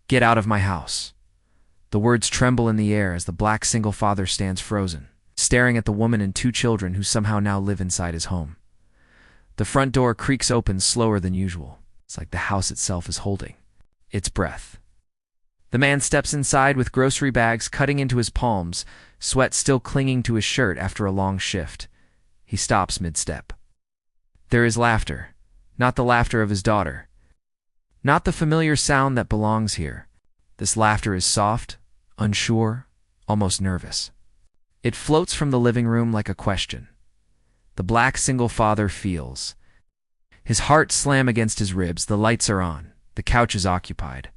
Get out of my house. The words tremble in the air as the black single father stands frozen, staring at the woman and two children who somehow now live inside his home. The front door creaks open slower than usual. It's like the house itself is holding its breath. The man steps inside with grocery bags cutting into his palms, sweat still clinging to his shirt after a long shift. He stops mid-step. There is laughter, not the laughter of his daughter. Not the familiar sound that belongs here. This laughter is soft, unsure, almost nervous. It floats from the living room like a question. The black single father feels. His heart slams against his ribs. The lights are on. The couch is occupied.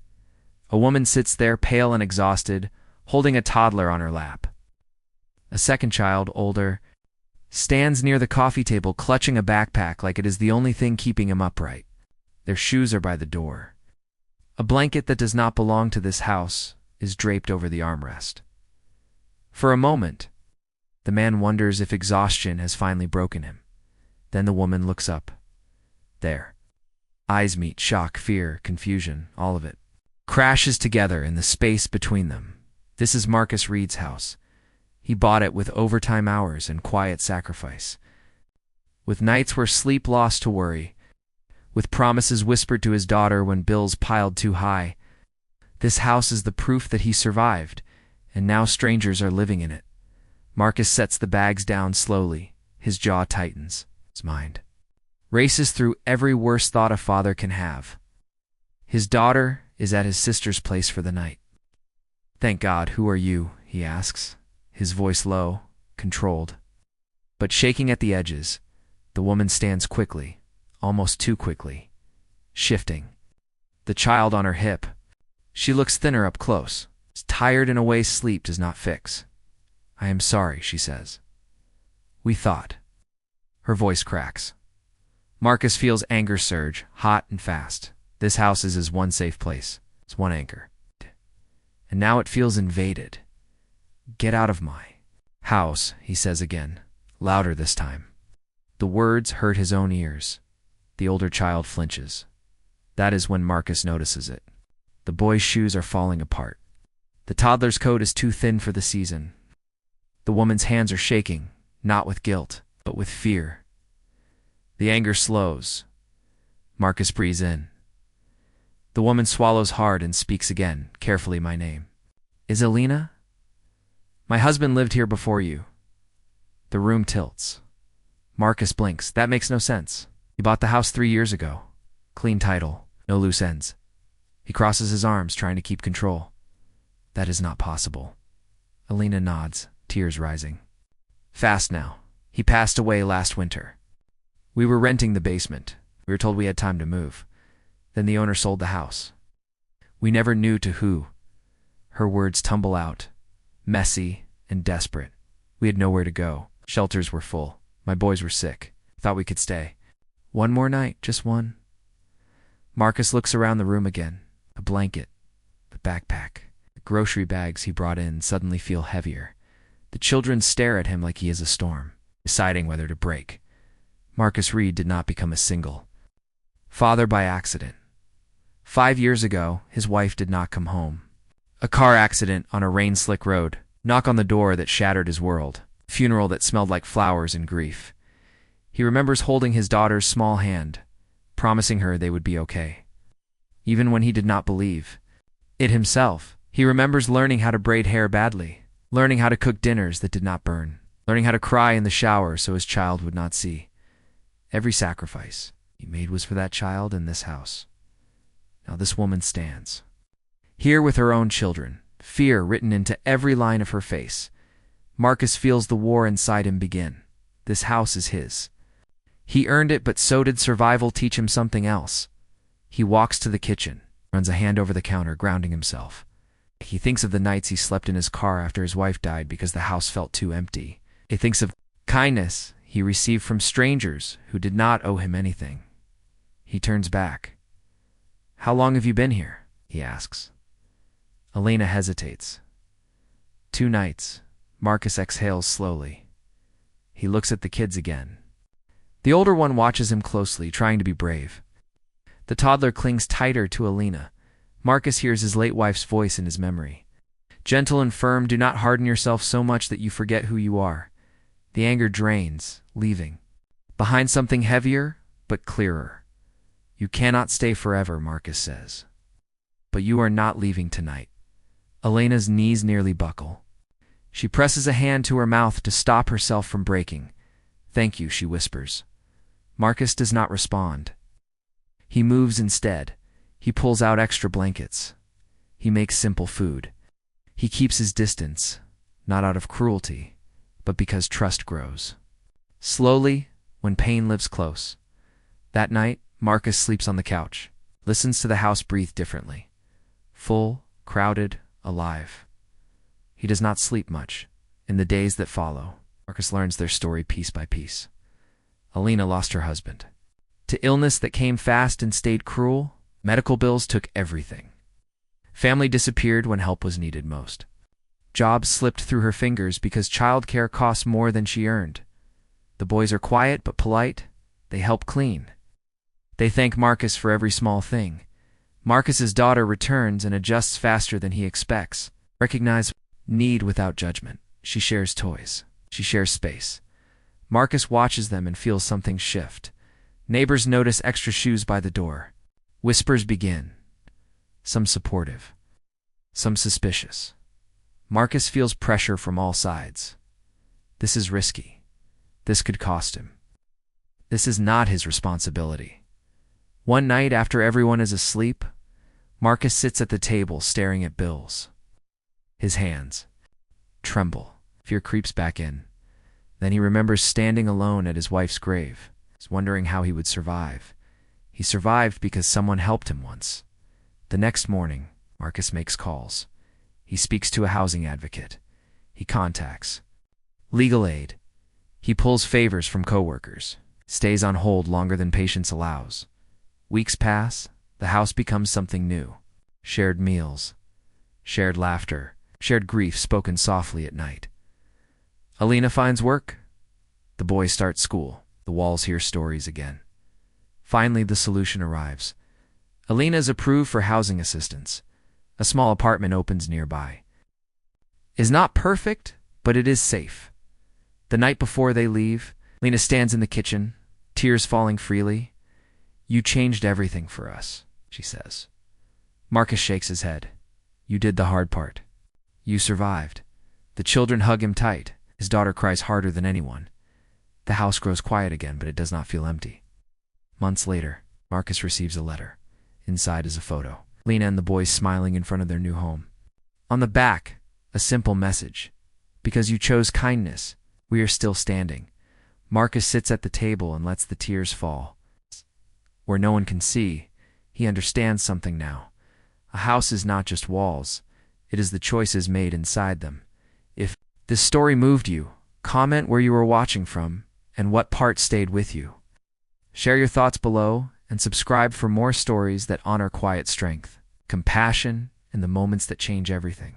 A woman sits there, pale and exhausted, holding a toddler on her lap. A second child, older, stands near the coffee table clutching a backpack like it is the only thing keeping him upright. Their shoes are by the door. A blanket that does not belong to this house is draped over the armrest. For a moment, the man wonders if exhaustion has finally broken him. Then the woman looks up. There. Eyes meet, shock, fear, confusion, all of it crashes together in the space between them. This is Marcus Reed's house. He bought it with overtime hours and quiet sacrifice. With nights where sleep lost to worry. With promises whispered to his daughter when bills piled too high. This house is the proof that he survived, and now strangers are living in it. Marcus sets the bags down slowly. His jaw tightens. His mind races through every worst thought a father can have. His daughter is at his sister's place for the night. Thank God, who are you? He asks, his voice low, controlled. But shaking at the edges, the woman stands quickly, almost too quickly, shifting. The child on her hip. She looks thinner up close, tired in a way sleep does not fix. I am sorry, she says. We thought. Her voice cracks. Marcus feels anger surge, hot and fast. This house is his one safe place. It's one anchor. And now it feels invaded. Get out of my house, he says again, louder this time. The words hurt his own ears. The older child flinches. That is when Marcus notices it. The boy's shoes are falling apart. The toddler's coat is too thin for the season. The woman's hands are shaking, not with guilt, but with fear. The anger slows. Marcus breathes in. The woman swallows hard and speaks again, carefully my name. Is Alina? My husband lived here before you. The room tilts. Marcus blinks. That makes no sense. He bought the house 3 years ago. Clean title, no loose ends. He crosses his arms, trying to keep control. That is not possible. Alina nods, tears rising. Fast now. He passed away last winter. We were renting the basement. We were told we had time to move. Then the owner sold the house. We never knew to who. Her words tumble out, messy and desperate. We had nowhere to go. Shelters were full. My boys were sick. Thought we could stay. One more night, just one. Marcus looks around the room again. A blanket, the backpack, the grocery bags he brought in suddenly feel heavier. The children stare at him like he is a storm, deciding whether to break. Marcus Reed did not become a single father by accident. 5 years ago, his wife did not come home. A car accident on a rain-slick road, knock on the door that shattered his world, funeral that smelled like flowers and grief. He remembers holding his daughter's small hand, promising her they would be okay. Even when he did not believe it himself, he remembers learning how to braid hair badly, learning how to cook dinners that did not burn, learning how to cry in the shower so his child would not see. Every sacrifice he made was for that child in this house. Now this woman stands, here with her own children, fear written into every line of her face. Marcus feels the war inside him begin. This house is his. He earned it, but so did survival teach him something else. He walks to the kitchen, runs a hand over the counter, grounding himself. He thinks of the nights he slept in his car after his wife died because the house felt too empty. He thinks of kindness he received from strangers who did not owe him anything. He turns back. How long have you been here? He asks. Alina hesitates. 2 nights. Marcus exhales slowly. He looks at the kids again. The older one watches him closely, trying to be brave. The toddler clings tighter to Alina, Marcus hears his late wife's voice in his memory. Gentle and firm, do not harden yourself so much that you forget who you are. The anger drains, leaving behind something heavier, but clearer. You cannot stay forever, Marcus says. But you are not leaving tonight. Elena's knees nearly buckle. She presses a hand to her mouth to stop herself from breaking. Thank you, she whispers. Marcus does not respond. He moves instead. He pulls out extra blankets. He makes simple food. He keeps his distance, not out of cruelty, but because trust grows. Slowly, when pain lives close. That night, Marcus sleeps on the couch, listens to the house breathe differently. Full, crowded, alive. He does not sleep much. In the days that follow, Marcus learns their story piece by piece. Elena lost her husband. To illness that came fast and stayed cruel, medical bills took everything. Family disappeared when help was needed most. Jobs slipped through her fingers because childcare cost more than she earned. The boys are quiet but polite. They help clean. They thank Marcus for every small thing. Marcus's daughter returns and adjusts faster than he expects. Recognize need without judgment. She shares toys. She shares space. Marcus watches them and feels something shift. Neighbors notice extra shoes by the door. Whispers begin. Some supportive. Some suspicious. Marcus feels pressure from all sides. This is risky. This could cost him. This is not his responsibility. One night after everyone is asleep, Marcus sits at the table staring at bills. His hands tremble. Fear creeps back in. Then he remembers standing alone at his wife's grave, wondering how he would survive. He survived because someone helped him once. The next morning, Marcus makes calls. He speaks to a housing advocate. He contacts legal aid. He pulls favors from coworkers, stays on hold longer than patience allows. Weeks pass, the house becomes something new. Shared meals, shared laughter, shared grief spoken softly at night. Elena finds work. The boys start school. The walls hear stories again. Finally, the solution arrives. Elena is approved for housing assistance. A small apartment opens nearby. It is not perfect, but it is safe. The night before they leave, Elena stands in the kitchen, tears falling freely. You changed everything for us, she says. Marcus shakes his head. You did the hard part. You survived. The children hug him tight. His daughter cries harder than anyone. The house grows quiet again, but it does not feel empty. Months later, Marcus receives a letter. Inside is a photo. Lena and the boys smiling in front of their new home. On the back, a simple message. Because you chose kindness, we are still standing. Marcus sits at the table and lets the tears fall. Where no one can see, he understands something now. A house is not just walls. It is the choices made inside them. If this story moved you, comment where you were watching from and what part stayed with you. Share your thoughts below and subscribe for more stories that honor quiet strength, compassion, and the moments that change everything.